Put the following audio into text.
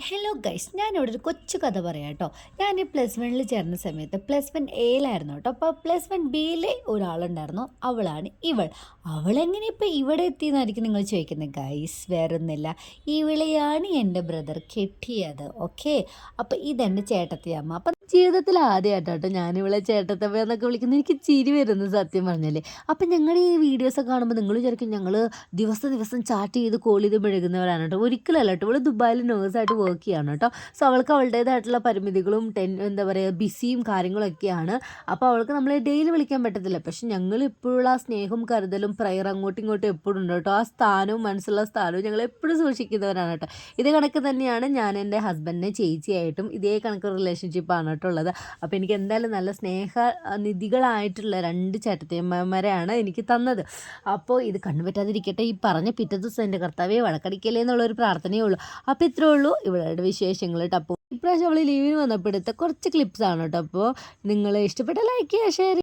Hello guys, ഞാനിവിടെ ഒരു കൊച്ചു കഥ പറയാം കേട്ടോ. ഞാൻ ഈ +1 ചേർന്ന സമയത്ത് +1 എയിലായിരുന്നു കേട്ടോ. അപ്പോൾ +1 ബിയിലെ ഒരാളുണ്ടായിരുന്നു, അവളാണ് ഇവൾ. അവളെങ്ങനെ ഇപ്പോൾ ഇവിടെ എത്തിയെന്നായിരിക്കും നിങ്ങൾ ചോദിക്കുന്നത്. ഗൈസ്, വേറൊന്നുമില്ല, ഇവളെയാണ് എൻ്റെ ബ്രദർ കെട്ടിയത്. ഓക്കെ, അപ്പോൾ ഇതെൻ്റെ ചേട്ടത്തിയമ്മ. അപ്പം ജീവിതത്തിൽ ആദ്യമായിട്ടോ ഞാനിവളെ ചേട്ടത്തമ്മ എന്നൊക്കെ വിളിക്കുന്നത്. എനിക്ക് ചിരി വരുന്നു സത്യം പറഞ്ഞാൽ. അപ്പം ഞങ്ങൾ ഈ വീഡിയോസൊക്കെ കാണുമ്പോൾ നിങ്ങൾ വിചാരിക്കും ഞങ്ങൾ ദിവസം ദിവസം ചാറ്റ് ചെയ്ത് കോൾ ചെയ്ത് മെഴുകുന്നവരാണ് കേട്ടോ. ഒരിക്കലല്ല കേട്ടോ, ഇവൾ ദുബായിൽ നേഴ്സായിട്ട് വർക്ക് ചെയ്യാണ് കേട്ടോ. സോ അവൾക്ക് അവളുടേതായിട്ടുള്ള പരിമിതികളും എന്താ പറയുക, ബിസിയും കാര്യങ്ങളൊക്കെയാണ്. അപ്പോൾ അവൾക്ക് നമ്മളെ ഡെയിലി വിളിക്കാൻ പറ്റത്തില്ല. പക്ഷെ ഞങ്ങൾ ഇപ്പോഴുള്ള ആ സ്നേഹവും കരുതലും പ്രയർ അങ്ങോട്ടും ഇങ്ങോട്ടും എപ്പോഴും ഉണ്ട് കേട്ടോ. ആ സ്ഥാനവും മനസ്സുള്ള സ്ഥാനവും ഞങ്ങൾ എപ്പോഴും സൂക്ഷിക്കുന്നവരാണ് കേട്ടോ. ഇതേ കണക്ക് തന്നെയാണ് ഞാൻ എൻ്റെ ഹസ്ബൻഡിനെ ചേച്ചിയായിട്ടും ഇതേ കണക്ക് റിലേഷൻഷിപ്പാണ് കേട്ടോ ഉള്ളത്. അപ്പോൾ എനിക്ക് എന്തായാലും നല്ല സ്നേഹനിധികളായിട്ടുള്ള 2 ചേട്ടത്തിയമ്മമാരെയാണ് എനിക്ക് തന്നത്. അപ്പോൾ ഇത് കണ്ണു പറ്റാതിരിക്കട്ടെ, ഈ പറഞ്ഞ പിറ്റേ ദിവസം എൻ്റെ കർത്താവെ വഴക്കടിക്കല്ലേ എന്നുള്ളൊരു പ്രാർത്ഥനയേ ഉള്ളൂ. അപ്പോൾ ഇത്രേ ഉള്ളൂ ഇവളുടെ വിശേഷങ്ങൾ കേട്ടോ. അപ്പോൾ ഇപ്രാവശ്യം അവൾ ലീവിന് വന്നപ്പോൾ എടുത്ത കുറച്ച് ക്ലിപ്സാണ് കേട്ടോ. അപ്പോൾ നിങ്ങൾ ഇഷ്ടപ്പെട്ട ലൈക്ക് ചെയ്യുക, ഷെയർ